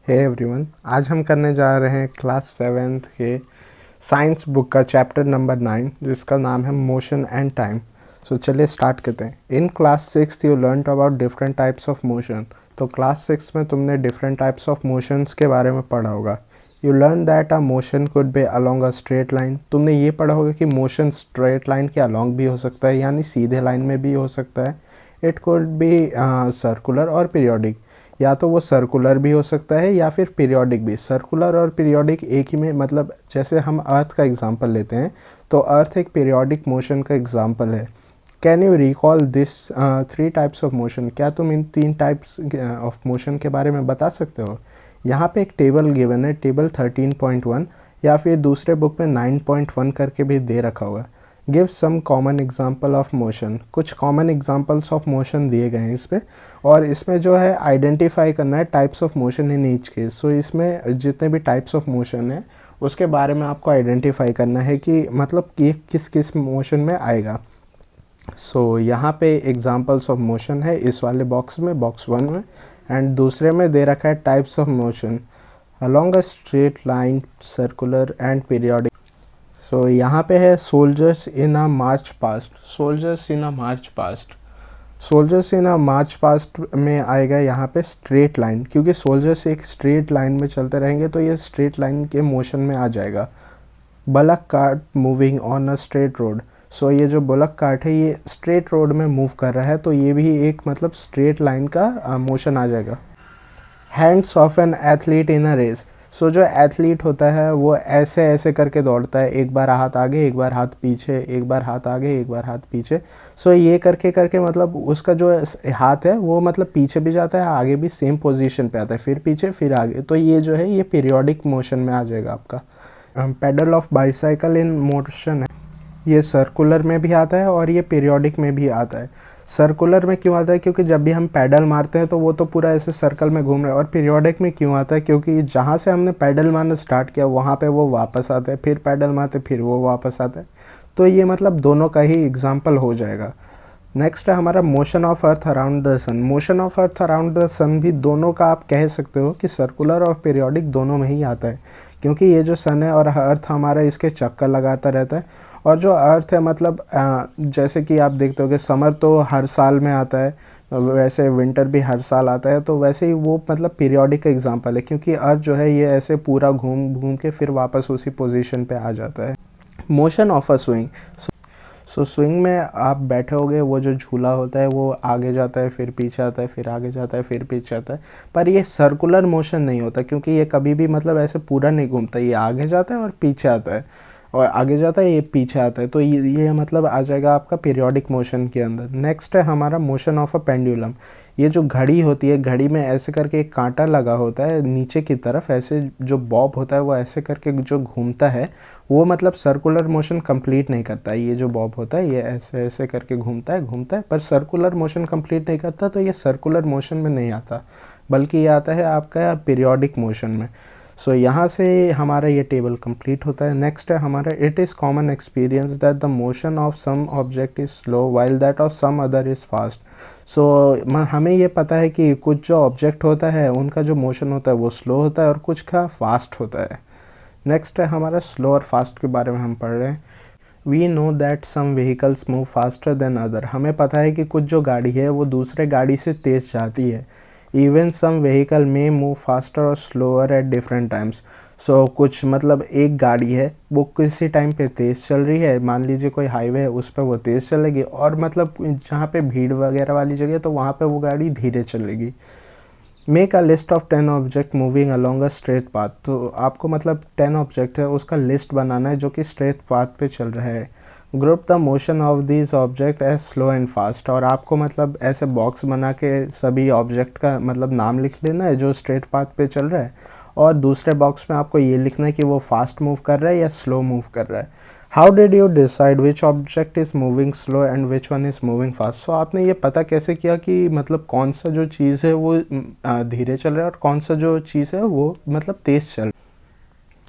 Hey everyone, आज हम करने जा रहे हैं क्लास 7th के साइंस बुक का चैप्टर नंबर 9 जिसका नाम है मोशन एंड टाइम। सो चलिए स्टार्ट करते हैं। इन class 6 you learn about different types of motion. तो क्लास 6 में तुमने डिफरेंट टाइप्स ऑफ मोशंस के बारे में पढ़ा होगा। You learn that a motion could be along a straight line. तुमने ये पढ़ा होगा कि मोशन स्ट्रेट लाइन के अलोंग भी हो सकता है, यानी सीधे लाइन में भी हो सकता है। इट कुड बी सर्कुलर और पीरियोडिक, या तो वो सर्कुलर भी हो सकता है या फिर पीरियोडिक भी। सर्कुलर और पीरियोडिक एक ही में, मतलब जैसे हम अर्थ का एग्जांपल लेते हैं तो अर्थ एक पीरियोडिक मोशन का एग्जांपल है। Can you recall this 3 types of motion? क्या तुम इन 3 टाइप्स ऑफ मोशन के बारे में बता सकते हो? यहाँ पे एक टेबल गिवन है, टेबल 13.1, या फिर दूसरे बुक में 9.1 करके भी दे रखा हुआ है। Give some common example of motion. कुछ कॉमन एग्जाम्पल्स ऑफ मोशन दिए गए हैं इस पर, और इसमें जो है आइडेंटिफाई करना है types of motion in each case. So इसमें जितने भी टाइप्स ऑफ मोशन है उसके बारे में आपको आइडेंटिफाई करना है कि मतलब कि किस किस मोशन में आएगा। सो यहाँ पे एग्जाम्पल्स ऑफ मोशन है इस वाले बॉक्स में, बॉक्स 1 में, एंड दूसरे में दे रखा है types of motion along a straight line, circular and periodic. So यहाँ पे है soldiers in a march past. Soldiers in a march past, soldiers in a march past में आएगा यहाँ पे स्ट्रेट लाइन, क्योंकि सोल्जर्स एक स्ट्रेट लाइन में चलते रहेंगे तो ये स्ट्रेट लाइन के मोशन में आ जाएगा। Bullock cart moving on a straight road. So ये जो बुलक कार्ट है ये स्ट्रेट रोड में मूव कर रहा है तो ये भी एक मतलब स्ट्रेट लाइन का मोशन आ जाएगा। Hands of an athlete in a race. So जो एथलीट होता है वो ऐसे ऐसे करके दौड़ता है, एक बार हाथ आगे, एक बार हाथ पीछे, एक बार हाथ आगे, एक बार हाथ पीछे। सो ये करके करके मतलब उसका जो हाथ है वो मतलब पीछे भी जाता है, आगे भी सेम पोजीशन पे आता है, फिर पीछे फिर आगे। तो ये जो है ये पीरियोडिक मोशन में आ जाएगा आपका। Pedal of bicycle in motion है, ये सर्कुलर में भी आता है और ये पीरियोडिक में भी आता है। सर्कुलर में क्यों आता है? क्योंकि जब भी हम पैडल मारते हैं तो वो तो पूरा ऐसे सर्कल में घूम रहा है। और पीरियोडिक में क्यों आता है? क्योंकि जहाँ से हमने पैडल मारना स्टार्ट किया वहाँ पे वो वापस आता है, फिर पैडल मारते फिर वो वापस आता है। तो ये मतलब दोनों का ही एग्जाम्पल हो जाएगा। नेक्स्ट है हमारा motion of earth around the sun. Motion of earth around the sun भी दोनों का आप कह सकते हो कि सर्कुलर और पीरियोडिक दोनों में ही आता है, क्योंकि ये जो सन है और अर्थ हमारा इसके चक्कर लगाता रहता है। और जो अर्थ है मतलब जैसे कि आप देखते हो कि समर तो हर साल में आता है, वैसे विंटर भी हर साल आता है, तो वैसे ही वो मतलब पीरियोडिक का एग्जांपल है, क्योंकि अर्थ जो है ये ऐसे पूरा घूम घूम के फिर वापस उसी पोजीशन पे आ जाता है। Motion of a swing. So swing में आप बैठे होगे, वो जो झूला होता है वो आगे जाता है फिर पीछे आता है, फिर आगे जाता है फिर पीछे आता है, पर ये सर्कुलर मोशन नहीं होता, क्योंकि ये कभी भी मतलब ऐसे पूरा नहीं घूमता। ये आगे जाता है और पीछे आता है, और आगे जाता है ये पीछे आता है। तो ये मतलब आ जाएगा आपका पीरियोडिक मोशन के अंदर। नेक्स्ट है हमारा मोशन ऑफ अ पेंडुलम। ये जो घड़ी होती है, घड़ी में ऐसे करके एक कांटा लगा होता है नीचे की तरफ, ऐसे जो बॉब होता है वो ऐसे करके जो घूमता है वो मतलब सर्कुलर मोशन कंप्लीट नहीं करता है। ये जो बॉब होता है ये ऐसे ऐसे करके घूमता है पर सर्कुलर मोशन कंप्लीट नहीं करता, तो ये सर्कुलर मोशन में नहीं आता, बल्कि ये आता है आपका पीरियोडिक मोशन में। सो यहाँ से हमारा ये टेबल कंप्लीट होता है। नेक्स्ट है हमारा it is common experience that the motion of some object is slow while that of some other is fast. So हमें ये पता है कि कुछ जो ऑब्जेक्ट होता है उनका जो मोशन होता है वो स्लो होता है और कुछ का फास्ट होता है। नेक्स्ट है हमारा स्लो और फास्ट के बारे में हम पढ़ रहे हैं। We know that some vehicles move faster than other. हमें पता है कि कुछ जो गाड़ी है वो दूसरे गाड़ी से तेज़ जाती है। इवन सम व्हीकल में मूव फास्टर और स्लोअर एट डिफरेंट टाइम्स। सो कुछ मतलब एक गाड़ी है वो किसी टाइम पे तेज़ चल रही है, मान लीजिए कोई हाईवे है उस पर वो तेज़ चलेगी, और मतलब जहाँ पे भीड़ वगैरह वाली जगह तो वहाँ पे वो गाड़ी धीरे चलेगी। Make a list of 10 object moving along a straight path. तो आपको मतलब 10 ऑब्जेक्ट है उसका लिस्ट बनाना है जो कि स्ट्रेट पाथ पे चल रहा है। Group the motion of this object as slow and fast. और आपको मतलब ऐसे बॉक्स बना के सभी ऑब्जेक्ट का मतलब नाम लिख लेना है जो स्ट्रेट पाथ पे चल रहा है, और दूसरे बॉक्स में आपको ये लिखना है कि वो फास्ट मूव कर रहा है या स्लो मूव कर रहा है। How did you decide which object is moving slow and which one is moving fast? So आपने ये पता कैसे किया कि मतलब कौन सा जो चीज़ है वो धीरे चल रहा है और कौन सा जो चीज़ है वो मतलब तेज़ चल रहा है?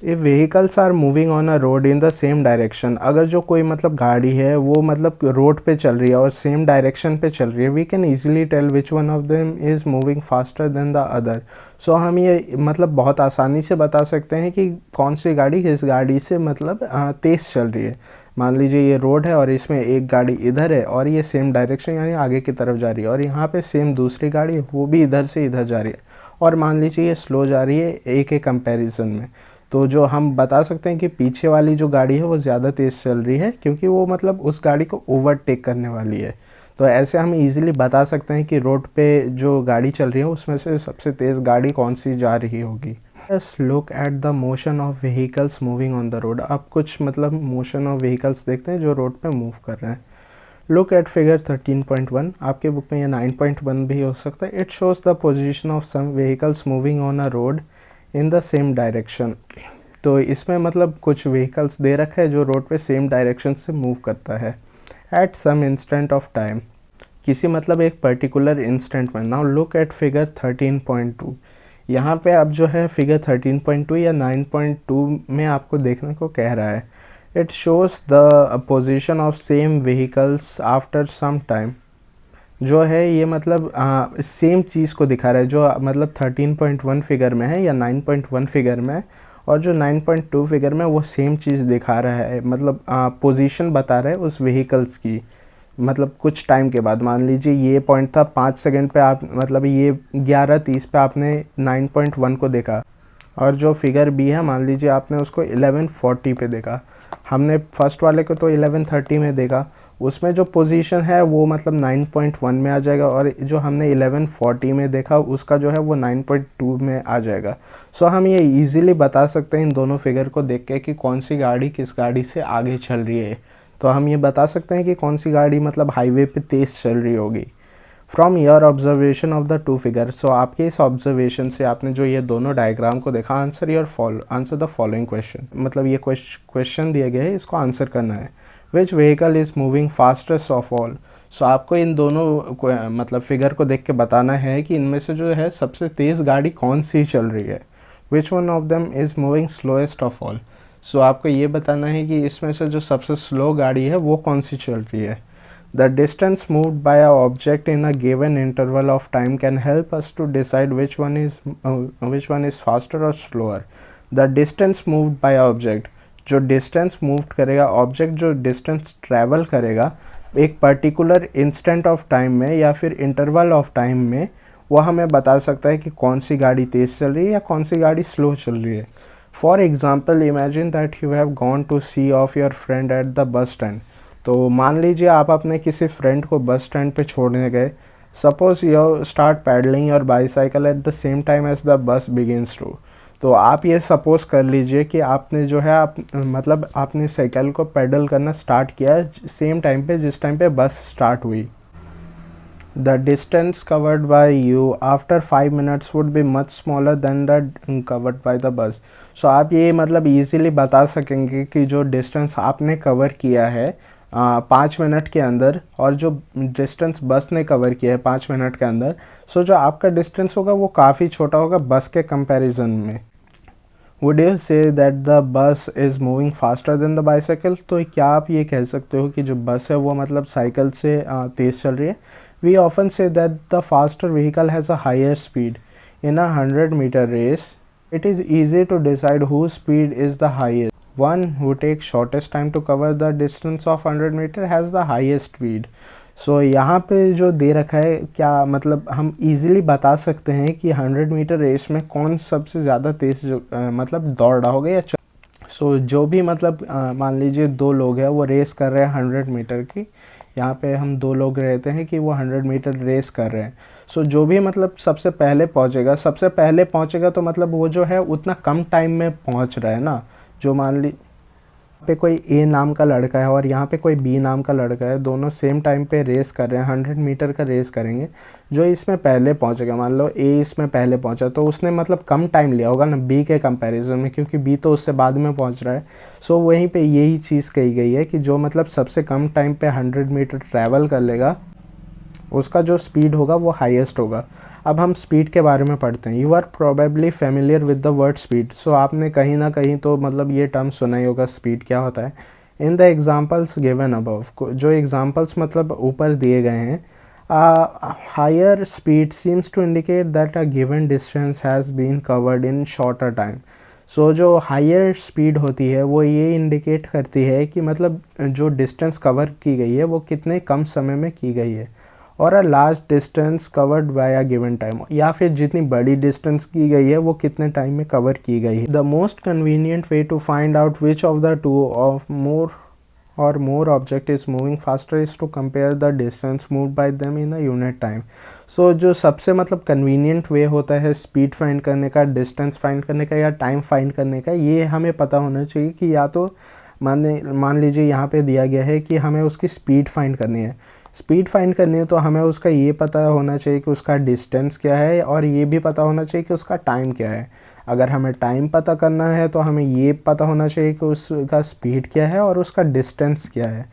If vehicles are moving on a road in the same direction, अगर जो कोई मतलब गाड़ी है वो मतलब रोड पे चल रही है और सेम डायरेक्शन पे चल रही है, we can easily tell which one of them is moving faster than the other. So हम ये मतलब बहुत आसानी से बता सकते हैं कि कौन सी गाड़ी किस गाड़ी से मतलब तेज़ चल रही है। मान लीजिए ये रोड है और इसमें एक गाड़ी इधर है और ये सेम डायरेक्शन यानी आगे की तरफ जा रही है, और यहाँ पे सेम दूसरी गाड़ी है वो भी इधर से इधर जा रही है, और मान लीजिए ये स्लो जा रही है ए के कंपैरिजन में। तो जो हम बता सकते हैं कि पीछे वाली जो गाड़ी है वो ज़्यादा तेज़ चल रही है, क्योंकि वो मतलब उस गाड़ी को ओवरटेक करने वाली है। तो ऐसे हम इजीली बता सकते हैं कि रोड पे जो गाड़ी चल रही है उसमें से सबसे तेज़ गाड़ी कौन सी जा रही होगी। Just look at the motion of vehicles moving on the road. अब कुछ मतलब मोशन ऑफ व्हीकल्स देखते हैं जो रोड पे मूव कर रहे हैं। लुक एट फिगर 13.1, आपके बुक में ये 9.1 भी हो सकता है। It shows the position of some vehicles moving on a road in the same direction. तो इसमें मतलब कुछ व्हीकल्स दे रखा है जो रोड पे सेम डायरेक्शन से मूव करता है at some instant of time, किसी मतलब एक पर्टिकुलर इंस्टेंट में। Now look at figure 13.2। यहाँ पे अब जो है फिगर 13.2 या 9.2 में आपको देखने को कह रहा है it shows the position of same vehicles after some time. जो है ये मतलब सेम चीज़ को दिखा रहा है जो मतलब 13.1 फिगर में है या 9.1 फिगर में है, और जो 9.2 फिगर में वो सेम चीज़ दिखा रहा है, मतलब पोजीशन बता रहा है उस व्हीकल्स की। मतलब कुछ टाइम के बाद मान लीजिए ये पॉइंट था 5 सेकंड पे, आप मतलब ये 11:30 पे आपने 9.1 को देखा, और जो फिगर बी है मान लीजिए आपने उसको 11:40 पे देखा। हमने फर्स्ट वाले को तो 11:30 में देखा, उसमें जो पोजीशन है वो मतलब 9.1 में आ जाएगा, और जो हमने 11:40 में देखा उसका जो है वो 9.2 में आ जाएगा। सो हम ये इजीली बता सकते हैं इन दोनों फिगर को देख के कि कौन सी गाड़ी किस गाड़ी से आगे चल रही है। तो हम ये बता सकते हैं कि कौन सी गाड़ी मतलब हाईवे पे तेज़ चल रही होगी from your observation of the two figure. So आपके इस ऑब्जर्वेशन से आपने जो ये दोनों डायग्राम को देखा, आंसर द फॉलोइंग क्वेश्चन। मतलब ये क्वेश्चन दिए गए हैं, इसको आंसर करना है। Which vehicle is moving fastest of all. So आपको इन दोनों मतलब फिगर को देख के बताना है कि इनमें से जो है सबसे तेज़ गाड़ी कौन सी चल रही है। Which one of them is moving slowest of all. So आपको ये बताना है कि इसमें से जो सबसे स्लो गाड़ी है वो कौन सी चल रही है। The distance moved by a object in a given interval of time can help us to decide which one is faster or slower. The distance moved by a object, जो distance moved करेगा object, जो distance travel करेगा एक particular instant of time में या फिर interval of time में, वो हमें बता सकता है कि कौन सी गाड़ी तेज़ चल रही है या कौन सी गाड़ी slow चल रही है। For example, imagine that you have gone to see off your friend at the bus stand. तो मान लीजिए आप अपने किसी फ्रेंड को बस स्टैंड पे छोड़ने गए। Suppose you start pedalling your bicycle at the same time as the bus begins to. तो आप ये सपोज कर लीजिए कि आपने जो है मतलब आपने साइकिल को पैडल करना स्टार्ट किया सेम टाइम पे जिस टाइम पे बस स्टार्ट हुई। The distance covered by you after 5 minutes would be much smaller than the covered by the bus. So आप ये मतलब इजीली बता सकेंगे कि जो डिस्टेंस आपने कवर किया है 5 मिनट के अंदर, और जो डिस्टेंस बस ने कवर किया है 5 मिनट के अंदर, सो जो आपका डिस्टेंस होगा वो काफ़ी छोटा होगा बस के कंपैरिजन में। वुड यू से that the bus is moving faster than the bicycle. तो क्या आप ये कह सकते हो कि जो बस है वो मतलब साइकिल से तेज़ चल रही है। We often say that the faster vehicle has a higher speed in a 100-meter race. It is easy to decide who speed is the highest. One who takes shortest time to cover the distance of 100 meter has the highest speed. So यहाँ पे जो दे रखा है क्या मतलब हम easily बता सकते हैं कि 100 मीटर रेस में कौन सबसे ज़्यादा तेज़ मतलब दौड़ रहा होगा या सो जो भी मतलब मान लीजिए दो लोग हैं वो रेस कर रहे हैं 100 मीटर की। यहाँ पे हम दो लोग रहते हैं कि वो 100 मीटर रेस कर रहे हैं। सो जो भी मतलब सबसे पहले पहुँचेगा तो मतलब वो जो है उतना कम टाइम में पहुँच रहा है ना। जो मान ली पे कोई ए नाम का लड़का है और यहाँ पे कोई बी नाम का लड़का है, दोनों सेम टाइम पे रेस कर रहे हैं, 100 मीटर का रेस करेंगे। जो इसमें पहले पहुँचेगा, मान लो ए इसमें पहले पहुँचा तो उसने मतलब कम टाइम लिया होगा ना बी के कंपैरिजन में, क्योंकि बी तो उससे बाद में पहुँच रहा है। सो वहीं पे यही चीज़ कही गई है कि जो मतलब सबसे कम टाइम पे 100 मीटर ट्रैवल कर लेगा उसका जो स्पीड होगा वो हाईएस्ट होगा। अब हम स्पीड के बारे में पढ़ते हैं। You are probably familiar with the word speed. So आपने कहीं ना कहीं तो मतलब ये टर्म सुना ही होगा, स्पीड क्या होता है। In the examples given above, जो एग्जाम्पल्स मतलब ऊपर दिए गए हैं, higher speed seems to indicate that a given distance has been covered in shorter time. So जो हायर स्पीड होती है वो ये इंडिकेट करती है कि मतलब जो डिस्टेंस कवर की गई है वो कितने कम समय में की गई है, और a large distance covered bye a given time, या फिर जितनी बड़ी डिस्टेंस की गई है वो कितने टाइम में कवर की गई है। The most convenient way to find out which of the two or more object is moving faster is to compare the distance moved by them in a unit time. So जो सबसे मतलब convenient way होता है speed find करने का, distance find करने का या टाइम फाइंड करने का, ये हमें पता होना चाहिए कि या तो मान लीजिए यहाँ पे दिया गया है कि हमें उसकी स्पीड फाइंड करनी है। स्पीड फाइंड करनी है तो हमें उसका ये पता होना चाहिए कि उसका डिस्टेंस क्या है, और ये भी पता होना चाहिए कि उसका टाइम क्या है। अगर हमें टाइम पता करना है तो हमें ये पता होना चाहिए कि उसका स्पीड क्या है और उसका डिस्टेंस क्या है।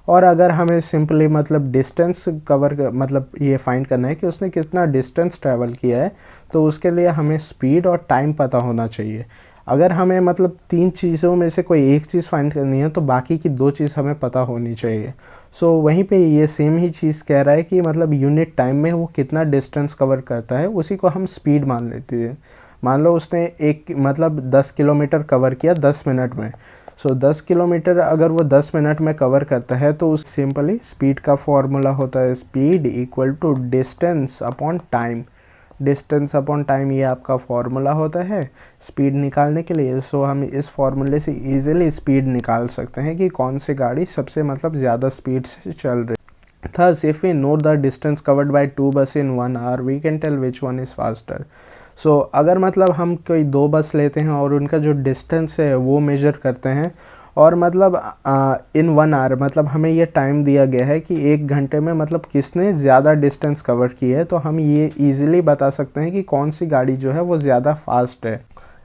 और अगर हमें सिंपली मतलब डिस्टेंस मतलब ये फाइंड करना है कि उसने कितना डिस्टेंस ट्रैवल किया है, तो उसके लिए हमें स्पीड और टाइम पता होना चाहिए। अगर हमें मतलब 3 चीज़ों में से कोई एक चीज़ फाइंड करनी है तो बाकी की 2 चीज़ हमें पता होनी चाहिए। सो वहीं पे ये सेम ही चीज़ कह रहा है कि मतलब यूनिट टाइम में वो कितना डिस्टेंस कवर करता है, उसी को हम स्पीड मान लेते हैं। मान लो उसने एक मतलब 10 किलोमीटर कवर किया 10 मिनट में। सो 10 किलोमीटर अगर वो 10 मिनट में कवर करता है तो उस सिंपली स्पीड का फॉर्मूला होता है speed equal to distance upon time. Distance upon time ये आपका फॉर्मूला होता है स्पीड निकालने के लिए। सो हम इस फॉर्मूले से इजीली स्पीड निकाल सकते हैं कि कौन सी गाड़ी सबसे मतलब ज़्यादा स्पीड से चल रही है। Thus, if we know the distance covered by 2 buses in 1 hour, we can tell which one is faster. सो अगर मतलब हम कोई 2 बस लेते हैं और उनका जो डिस्टेंस है वो मेजर करते हैं, और मतलब इन 1 आवर मतलब हमें ये टाइम दिया गया है कि 1 घंटे में मतलब किसने ज़्यादा डिस्टेंस कवर की है, तो हम ये ईज़िली बता सकते हैं कि कौन सी गाड़ी जो है वो ज़्यादा फास्ट है।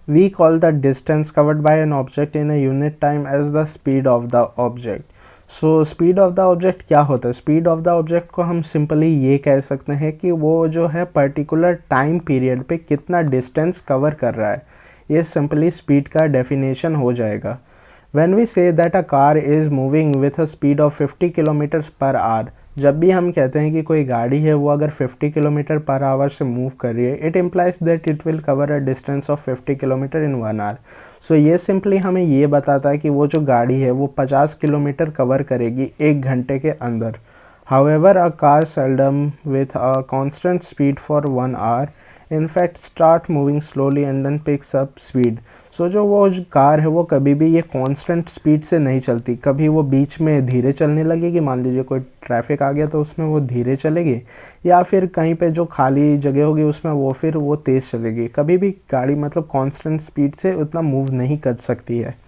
We call the distance covered by an object in a unit time as the speed of the object. So speed of the object क्या होता है? स्पीड ऑफ द ऑब्जेक्ट को हम सिंपली ये कह सकते हैं कि वो जो है पर्टिकुलर टाइम पीरियड पे कितना डिस्टेंस कवर कर रहा है। ये सिंपली स्पीड का डेफिनेशन हो जाएगा। When we say that a car is moving with a speed of 50 kilometres per hour, जब भी हम कहते हैं कि कोई गाड़ी है वो अगर 50 किलोमीटर पर आवर से मूव कर रही है, it implies that it will cover a distance of 50 kilometre in 1 hour. So ये सिंपली हमें ये बताता है कि वो जो गाड़ी है वो 50 किलोमीटर कवर करेगी 1 घंटे के अंदर। However a car seldom with a constant speed for 1 hour in fact start moving slowly and then picks up speed. सो जो वो कार है वो कभी भी ये कांस्टेंट स्पीड से नहीं चलती, कभी वो बीच में धीरे चलने लगेगी, मान लीजिए कोई ट्रैफिक आ गया तो उसमें वो धीरे चलेगी, या फिर कहीं पे जो खाली जगह होगी उसमें वो फिर वो तेज़ चलेगी। कभी भी गाड़ी मतलब कांस्टेंट स्पीड से उतना मूव नहीं कर सकती है।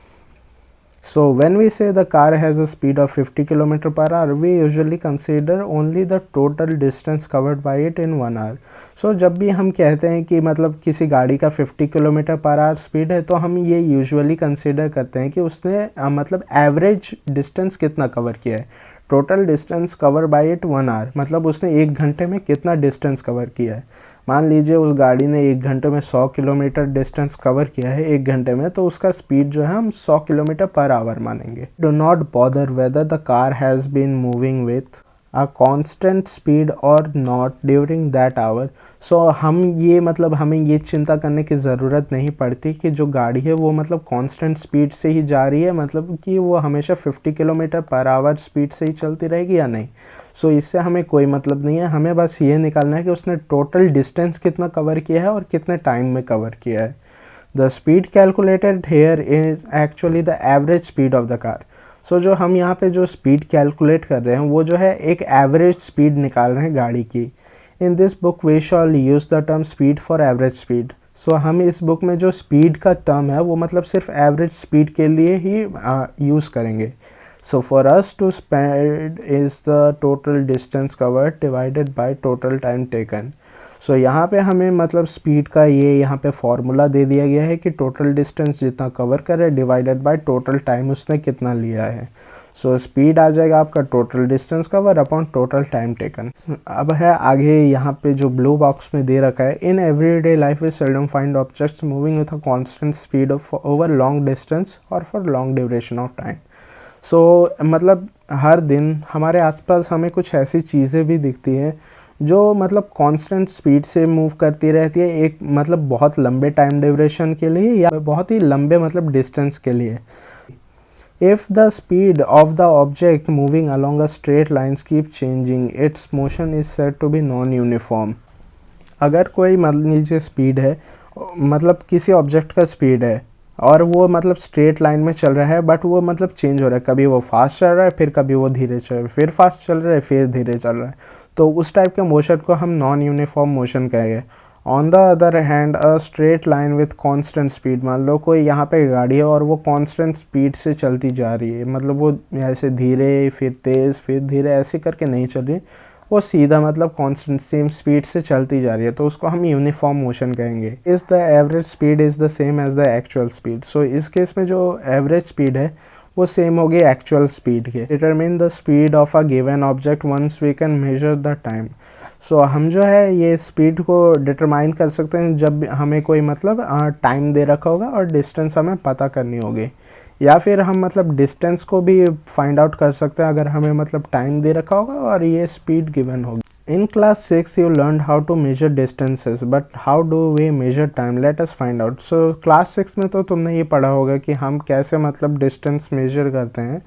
So when we say the car has a speed of 50 km per hour, we usually consider only the total distance covered by it in 1 hour. So जब भी हम कहते हैं कि मतलब किसी गाड़ी का 50 किलोमीटर पर आवर स्पीड है, तो हम ये यूजुअली कंसिडर करते हैं कि उसने मतलब एवरेज डिस्टेंस कितना कवर किया है। Total distance covered by it 1 hour, मतलब उसने 1 घंटे में कितना डिस्टेंस कवर किया है। मान लीजिए उस गाड़ी ने 1 घंटे में 100 किलोमीटर डिस्टेंस कवर किया है 1 घंटे में, तो उसका स्पीड जो है हम 100 किलोमीटर पर आवर मानेंगे। Do not bother whether the car has been moving with a constant speed or not during that hour. So हम ये मतलब हमें ये चिंता करने की ज़रूरत नहीं पड़ती कि जो गाड़ी है वो मतलब कांस्टेंट स्पीड से ही जा रही है, मतलब कि वो हमेशा 50 किलोमीटर पर आवर स्पीड से ही चलती रहेगी या नहीं। सो इससे हमें कोई मतलब नहीं है, हमें बस ये निकालना है कि उसने टोटल डिस्टेंस कितना कवर किया है और कितने टाइम में कवर किया है। The speed calculated here is actually the average speed of the car. So जो हम यहाँ पे जो स्पीड कैलकुलेट कर रहे हैं वो जो है एक एवरेज स्पीड निकाल रहे हैं गाड़ी की। In this book we shall use the term speed for average speed. So हम इस बुक में जो स्पीड का टर्म है वो मतलब सिर्फ एवरेज स्पीड के लिए ही यूज़ करेंगे। So for us to speed is the total distance covered divided by total time taken. So यहाँ पे हमें मतलब स्पीड का ये यहाँ पे फॉर्मूला दे दिया गया है कि टोटल डिस्टेंस जितना कवर करे डिवाइडेड बाय टोटल टाइम उसने कितना लिया है। सो स्पीड आ जाएगा आपका total distance cover upon total time taken. अब है आगे यहाँ पे जो ब्लू बॉक्स में दे रखा है, in everyday life we seldom find objects moving with a constant speed of over long distance और for long duration of time. So मतलब हर दिन हमारे आसपास हमें कुछ ऐसी चीज़ें भी दिखती हैं जो मतलब कांस्टेंट स्पीड से मूव करती रहती है, एक मतलब बहुत लंबे टाइम ड्यूरेशन के लिए या बहुत ही लंबे मतलब डिस्टेंस के लिए। If the speed of the object moving along a straight line keep changing, its motion is said to be non-uniform। अगर कोई मान लीजिए स्पीड है, मतलब किसी ऑब्जेक्ट का स्पीड है और वो मतलब स्ट्रेट लाइन में चल रहा है, बट वो मतलब चेंज हो रहा है, कभी वो फास्ट चल रहा है, फिर कभी वो धीरे चल रहा है, फिर फास्ट चल रहा है, फिर धीरे चल रहा है, तो उस टाइप के मोशन को हम नॉन यूनिफॉर्म मोशन कहेंगे। On the other hand a straight line with constant speed, मान लो कोई यहाँ पे गाड़ी है और वो कांस्टेंट स्पीड से चलती जा रही है, मतलब वो ऐसे धीरे फिर तेज़ फिर धीरे ऐसे करके नहीं चल रही, वो सीधा मतलब कांस्टेंट सेम स्पीड से चलती जा रही है, तो उसको हम यूनिफॉर्म मोशन कहेंगे। Is the average speed is the same as the actual speed. So इस केस में जो एवरेज स्पीड है वो सेम होगी एक्चुअल स्पीड के। Determine the speed of a given object once we can measure the time. So हम जो है ये स्पीड को डिटरमाइन कर सकते हैं जब हमें कोई मतलब टाइम दे रखा होगा और डिस्टेंस हमें पता करनी होगी, या फिर हम मतलब डिस्टेंस को भी फाइंड आउट कर सकते हैं अगर हमें मतलब टाइम दे रखा होगा और ये स्पीड गिवन होगी। In class 6 you learn how to measure distances, but how do we measure time, let us find out. So class 6 में तो तुमने ये पढ़ा होगा कि हम कैसे मतलब डिस्टेंस मेजर करते हैं,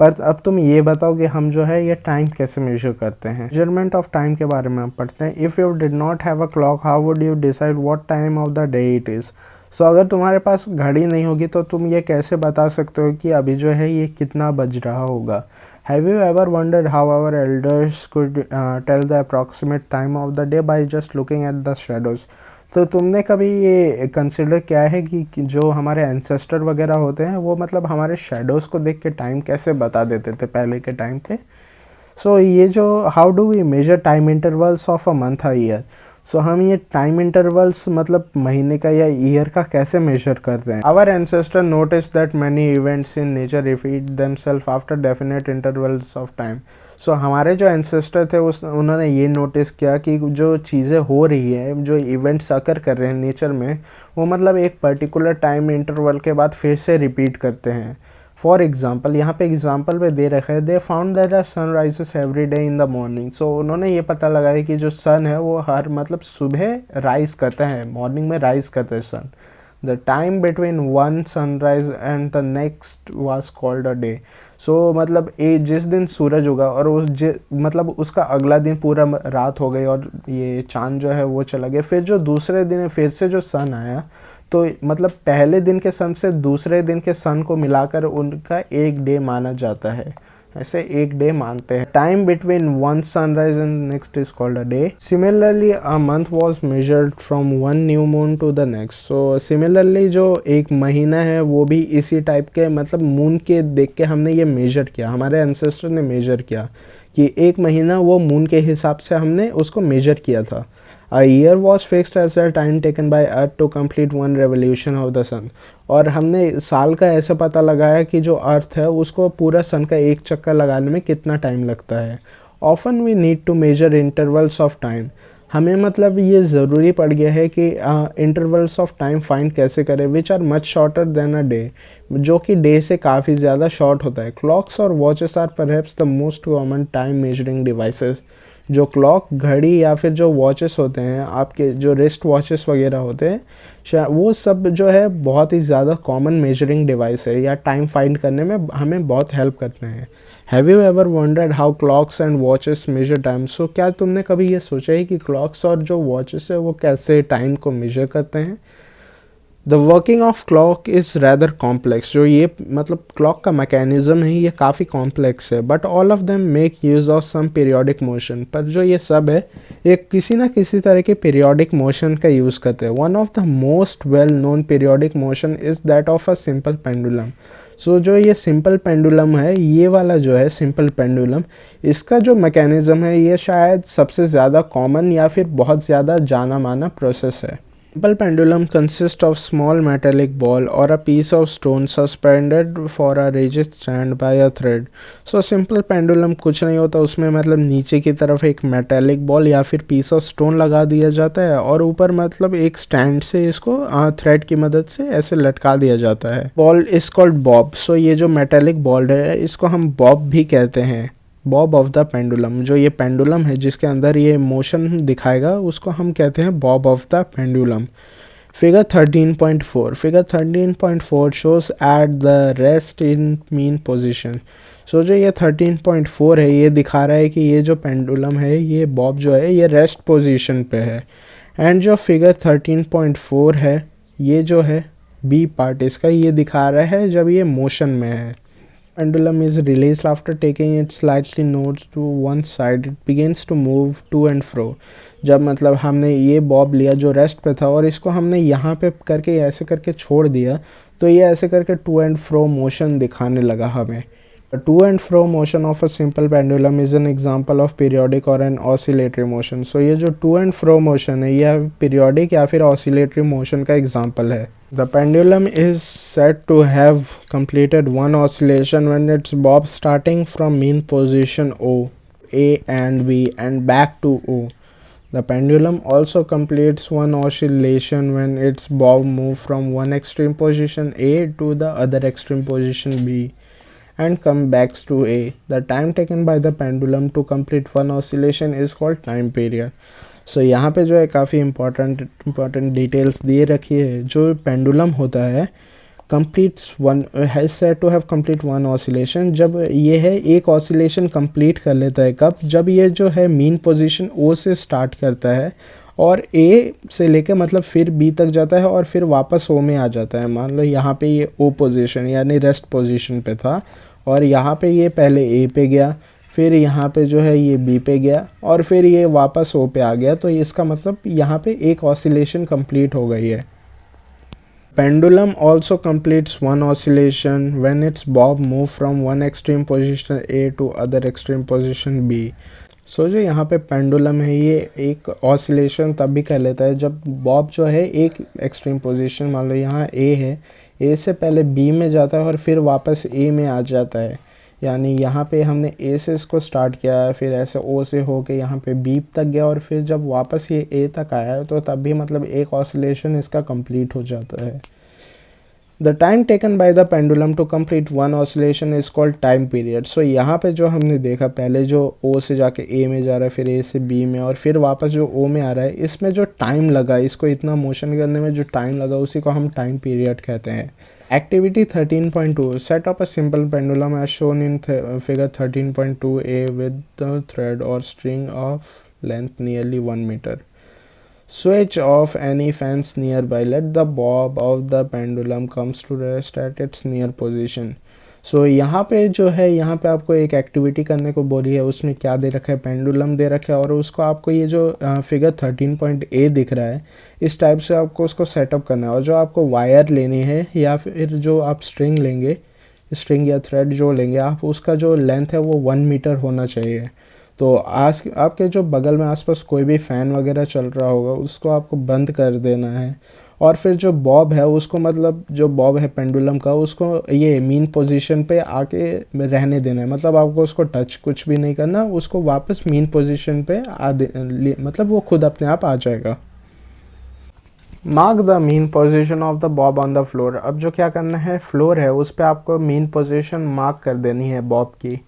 पर अब तुम ये बताओ कि हम जो है ये टाइम कैसे मेजर करते हैं। मेजरमेंट ऑफ टाइम के बारे में हम पढ़ते हैं। If you did not have a clock how would you decide what time of the day it is. So अगर तुम्हारे पास घड़ी नहीं होगी तो तुम ये कैसे बता सकते हो कि अभी जो है ये कितना बज रहा होगा। Have you ever wondered how our elders could tell the approximate time of the day by just looking at the shadows. तो तुमने कभी ये कंसिडर किया है कि जो हमारे एंसेस्टर वगैरह होते हैं वो मतलब हमारे शेडोज़ को देख के टाइम कैसे बता देते थे पहले के टाइम पे। सो ये जो how do we measure time intervals of a month a year. So हम ये टाइम इंटरवल्स मतलब महीने का या ईयर का कैसे मेजर करते हैं। Our ancestor notice that many events in nature repeat themselves after definite intervals of time. So हमारे जो एंसेस्टर थे उन्होंने ये नोटिस किया कि जो चीज़ें हो रही हैं, जो इवेंट्स अकर कर रहे हैं नेचर में, वो मतलब एक पर्टिकुलर टाइम इंटरवल के बाद फिर से रिपीट करते हैं। फॉर एग्ज़ाम्पल यहाँ पे एग्जाम्पल पे दे रखा है, they found that the sun rises every day in the morning. So उन्होंने ये पता लगाया कि जो सन है वो हर मतलब सुबह राइज करता है, मॉर्निंग में राइज करता है sun. The time between one sunrise and the next was called a day. So मतलब जिस दिन सूरज होगा और मतलब उसका अगला दिन पूरा रात हो गई और ये चांद जो है वो चला गया, फिर जो दूसरे दिन फिर से जो सन आया, तो मतलब पहले दिन के सन से दूसरे दिन के सन को मिलाकर उनका एक डे माना जाता है, ऐसे एक डे मानते हैं। Time between one sunrise and next is called a day. Similarly a month was measured from one new moon to the next. So similarly जो एक महीना है वो भी इसी टाइप के मतलब मून के देख के हमने ये मेजर किया, हमारे एंसेस्टर ने मेजर किया कि एक महीना वो मून के हिसाब से हमने उसको मेजर किया था। A year was fixed as the time taken by Earth to complete one revolution of the sun। और हमने साल का ऐसा पता लगाया कि जो अर्थ है उसको पूरा सन का एक चक्कर लगाने में कितना टाइम लगता है। Often we need to measure intervals of time। हमें मतलब ये ज़रूरी पड़ गया है कि इंटरवल्स ऑफ टाइम फाइंड कैसे करें, which are much shorter than a day, जो कि डे से काफ़ी ज़्यादा शॉर्ट होता है। क्लॉक्स और watches are perhaps the most common time measuring devices. जो क्लॉक घड़ी या फिर जो वॉचेस होते हैं आपके, जो रिस्ट वॉचेस वगैरह होते हैं, वो सब जो है बहुत ही ज़्यादा कॉमन मेजरिंग डिवाइस है या टाइम फाइंड करने में हमें बहुत हेल्प करते हैं। Have you ever wondered how clocks and watches measure time. So क्या तुमने कभी ये सोचा है कि क्लॉक्स और जो वॉचेस है वो कैसे टाइम को मेजर करते हैं। The working of clock is rather complex. जो ये मतलब क्लॉक का मैकेनिज़्म है ये काफ़ी कॉम्प्लेक्स है, but all of them make use of some periodic motion. पर जो ये सब है ये किसी ना किसी तरह के पीरियोडिक मोशन का यूज़ करते हैं। One of the most well known periodic motion is that of a simple pendulum. So जो ये सिंपल पेंडुलम है, ये वाला जो है सिंपल पेंडुलम, इसका जो मैकेनिज़्म है ये शायद सबसे ज़्यादा कॉमन या फिर बहुत ज़्यादा जाना माना प्रोसेस है। Simple pendulum consists of small metallic ball or a piece of stone suspended for a rigid stand by a thread. So simple pendulum कुछ नहीं होता, उसमें मतलब नीचे की तरफ एक मेटेलिक बॉल या फिर पीस ऑफ स्टोन लगा दिया जाता है और ऊपर मतलब एक स्टैंड से इसको थ्रेड की मदद से ऐसे लटका दिया जाता है. Ball is called bob. So ये जो मेटेलिक बॉल है इसको हम बॉब भी कहते हैं. Bob of the pendulum. जो ये पेंडुलम है जिसके अंदर ये मोशन दिखाएगा उसको हम कहते हैं bob of the pendulum. Figure 13.4. Figure 13.4 shows at the rest in mean position. So जो ये 13.4 है ये दिखा रहा है कि ये जो पेंडुलम है ये बॉब जो है ये रेस्ट पोजीशन पे है. एंड जो फिगर 13.4 है ये जो है बी पार्ट इसका ये दिखा रहा है जब ये मोशन में है. Pendulum is released after taking it slightly nodes to one side. It begins to move to and fro. जब मतलब हमने ये बॉब लिया जो रेस्ट पे था और इसको हमने यहाँ पे करके ऐसे करके छोड़ दिया तो ये ऐसे करके टू एंड फ्रो मोशन दिखाने लगा हमें. To and fro motion of a simple pendulum is an example of periodic or an oscillatory motion. So ये जो to and fro motion है यह periodic या फिर oscillatory motion का example है. The pendulum is said to have completed one oscillation when its bob starting from mean position O, A and B and back to O. The pendulum also completes one oscillation when its bob move from one extreme position A to the other extreme position B and come back to A. The time taken by the pendulum to complete one oscillation is called time period. So यहाँ पे जो है काफ़ी important details दिए रखी है. जो pendulum होता है completes one has said to have complete one oscillation. जब ये है एक oscillation complete कर लेता है कब, जब ये जो है mean position O से start करता है और A से लेकर मतलब फिर B तक जाता है और फिर वापस O में आ जाता है. मान लो यहाँ पे ये O पोजीशन यानी रेस्ट पोजीशन पे था और यहाँ पे ये पहले A पे गया, फिर यहाँ पे जो है ये B पे गया और फिर ये वापस O पे आ गया. तो इसका मतलब यहाँ पे एक ऑसिलेशन कंप्लीट हो गई है. Pendulum also completes one oscillation when its bob move from one extreme position A to other extreme position B. सो जो यहाँ पे पेंडुलम है ये एक ऑसिलेशन तब भी कर लेता है जब बॉब जो है एक एक्सट्रीम पोजीशन मान लो यहाँ ए है, ए से पहले बी में जाता है और फिर वापस ए में आ जाता है. यानी यहाँ पे हमने ए से इसको स्टार्ट किया फिर ऐसे ओ से होके यहाँ पे बी तक गया और फिर जब वापस ये ए तक आया तो तब भी मतलब एक ऑसिलेशन इसका कंप्लीट हो जाता है. The time taken by the pendulum to complete one oscillation is called time period. So यहाँ पे जो हमने देखा पहले जो O से जाके A में जा रहा है फिर A से B में और फिर वापस जो O में आ रहा है इसमें जो टाइम लगा इसको इतना मोशन करने में जो टाइम लगा उसी को हम टाइम पीरियड कहते हैं. Activity 13.2. Set up a simple pendulum as shown in figure 13.2a with the thread or string of length nearly 1 meter. Switch off any fans nearby. Let the bob of the pendulum comes to rest at its near position. So यहाँ पे जो है यहाँ पे आपको एक activity करने को बोली है. उसमें क्या दे रखा है, पेंडुलम दे रखा है और उसको आपको ये जो फिगर 13.a दिख रहा है इस टाइप से आपको उसको सेटअप करना है. और जो आपको वायर लेनी है या फिर जो आप स्ट्रिंग लेंगे, स्ट्रिंग या थ्रेड जो लेंगे आप उसका जो लेंथ है वो 1 मीटर होना चाहिए. तो आज आपके जो बगल में आसपास कोई भी फ़ैन वगैरह चल रहा होगा उसको आपको बंद कर देना है. और फिर जो बॉब है उसको मतलब जो बॉब है पेंडुलम का उसको ये मीन पोजीशन पे आके रहने देना है. मतलब आपको उसको टच कुछ भी नहीं करना, उसको वापस मीन पोजीशन पे मतलब वो खुद अपने आप आ जाएगा. Mark the mean position of the Bob on the floor. अब जो क्या करना है, फ्लोर है उस पर आपको मीन पोजीशन मार्क कर देनी है बॉब की.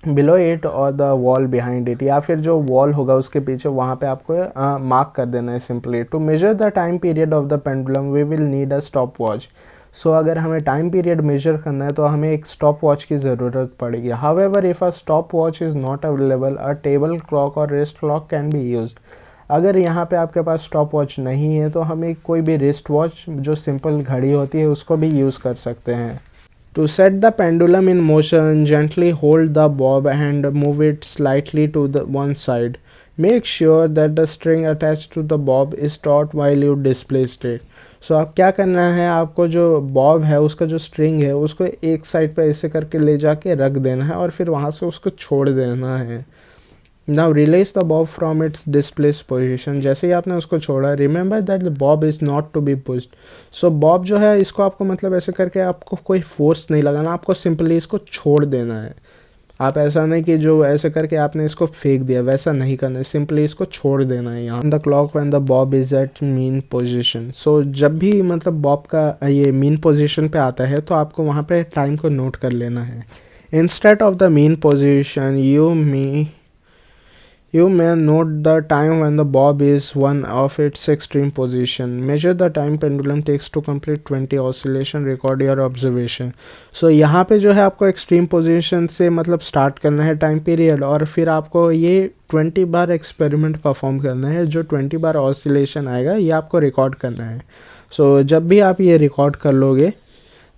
बिलो इट और द वॉल बिहाइंड इट, या फिर जो वॉल होगा उसके पीछे वहाँ पे आपको मार्क कर देना है simply. To measure the time period of the pendulum we will need a stop watch. So अगर हमें टाइम पीरियड मेजर करना है तो हमें एक स्टॉप वॉच की ज़रूरत पड़ेगी. However if a stop watch is not available a table clock और wrist clock can be used. अगर यहाँ पे आपके पास स्टॉप वॉच नहीं है तो हमें कोई भी रिस्ट वॉच जो सिंपल घड़ी होती है उसको भी यूज़ कर सकते हैं. To set the pendulum in motion, gently hold the bob and move it slightly to the one side. Make sure that the string attached to the bob is taut while you displaced it. So आप क्या करना है, आपको जो Bob है उसका जो string है उसको एक साइड पे ऐसे करके ले जाके रख देना है और फिर वहाँ से उसको छोड़ देना है. Now release the bob from its displaced position, जैसे ही आपने उसको छोड़ा, remember that the bob is not to be pushed. So bob जो है इसको आपको मतलब ऐसे करके आपको कोई फोर्स नहीं लगाना, आपको सिंपली इसको छोड़ देना है। आप ऐसा नहीं कि जो ऐसे करके आपने इसको फेंक दिया, वैसा नहीं करना है, सिंपली इसको छोड़ देना है। यहाँ the clock when the bob is at mean position. So जब भी मतलब बॉब का ये मीन पोजीशन पे आता है तो आपको वहाँ पे टाइम को नोट कर लेना है। Instead of the mean position you may note the time when the bob is one of its extreme position. Measure the time pendulum takes to complete 20 oscillation. Record your observation. So यहाँ पे जो है आपको extreme position से मतलब start करना है time period, और फिर आपको ये 20 बार एक्सपेरिमेंट परफॉर्म करना है। जो 20 बार ऑसिलेशन आएगा ये आपको रिकॉर्ड करना है। सो जब भी आप ये रिकॉर्ड कर लोगे,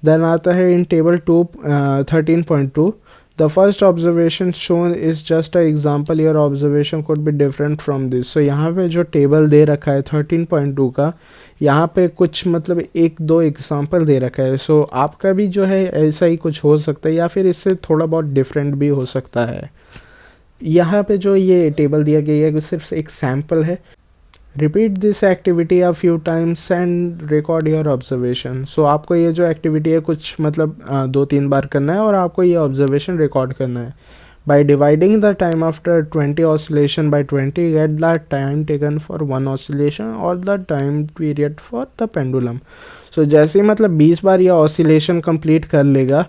देन आता है इन table 13.2, the first observation shown is just an example. Your observation could be different from this. So यहाँ पे जो टेबल दे रखा है 13.2 का, यहाँ पे कुछ मतलब एक दो एग्जांपल दे रखा है। सो आपका भी जो है ऐसा ही कुछ हो सकता है या फिर इससे थोड़ा बहुत डिफरेंट भी हो सकता है। यहाँ पे जो ये टेबल दिया गया है सिर्फ एक सैम्पल है। Repeat this activity a few times and record your observation. So आपको ये जो एक्टिविटी है कुछ मतलब 2-3 बार करना है और आपको ये ऑब्जर्वेशन रिकॉर्ड करना है। By dividing the time after 20 oscillation by 20, get the time taken for 1 oscillation और the time period for the pendulum. So जैसे ही मतलब 20 बार ये ऑसिलेशन कंप्लीट कर लेगा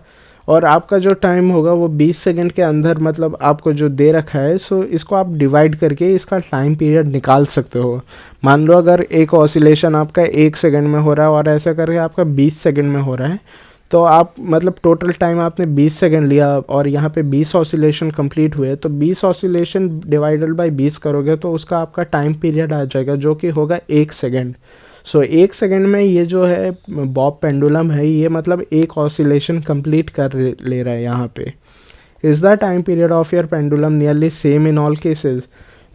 और आपका जो टाइम होगा वो 20 सेकंड के अंदर मतलब आपको जो दे रखा है, सो इसको आप डिवाइड करके इसका टाइम पीरियड निकाल सकते हो। मान लो अगर एक ऑसिलेशन आपका 1 सेकंड में हो रहा है और ऐसा करके आपका 20 सेकंड में हो रहा है, तो आप मतलब टोटल टाइम आपने 20 सेकंड लिया और यहाँ पे 20 ऑसिलेशन कंप्लीट हुए, तो 20 ऑसिलेशन डिवाइडेड बाय 20 करोगे तो उसका आपका टाइम पीरियड आ जाएगा जो कि होगा 1 सेकंड। सो 1 सेकंड में ये जो है बॉब पेंडुलम है ये मतलब एक ऑसिलेशन कंप्लीट कर ले रहा है यहाँ पे। Is the time period of your pendulum nearly same in all cases.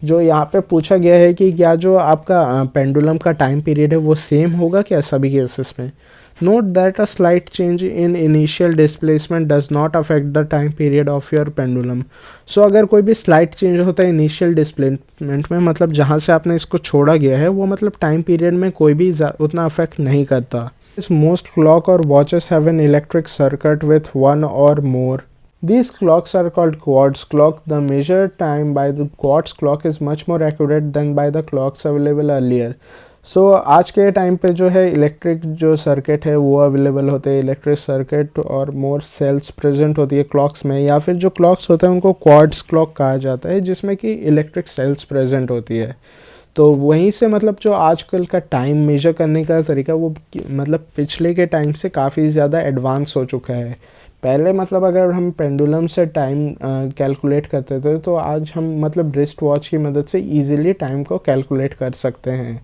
जो यहाँ पे पूछा गया है कि क्या जो आपका पेंडुलम का टाइम पीरियड है वो सेम होगा क्या सभी केसेस में। Note that a slight change in initial displacement does not affect the time period of your pendulum. So अगर कोई भी स्लाइट चेंज होता है इनिशियल डिस्प्लेसमेंट में, मतलब जहाँ से आपने इसको छोड़ा गया है वो मतलब टाइम पीरियड में कोई भी उतना अफेक्ट नहीं करता। मोस्ट क्लॉक और watches have an electric circuit with one or more. These clocks are called quartz clock. The measured time by the quartz clock is much more accurate than by the clocks available earlier. सो आज के time पे जो है electric जो circuit है वो available होते हैं, इलेक्ट्रिक सर्किट, और मोर सेल्स प्रेजेंट होती है क्लॉक्स में, या फिर जो क्लॉक्स होते हैं उनको क्वार्ट्ज क्लॉक कहा जाता है जिसमें कि इलेक्ट्रिक सेल्स प्रेजेंट होती है। तो वहीं से मतलब जो आजकल का टाइम मेजर करने का तरीका वो मतलब पिछले के टाइम से काफ़ी ज़्यादा एडवांस हो चुका है। पहले मतलब अगर हम पेंडुलम से टाइम कैलकुलेट करते थे तो आज हम मतलब रिस्ट वॉच की मदद से इजीली टाइम को कैलकुलेट कर सकते हैं।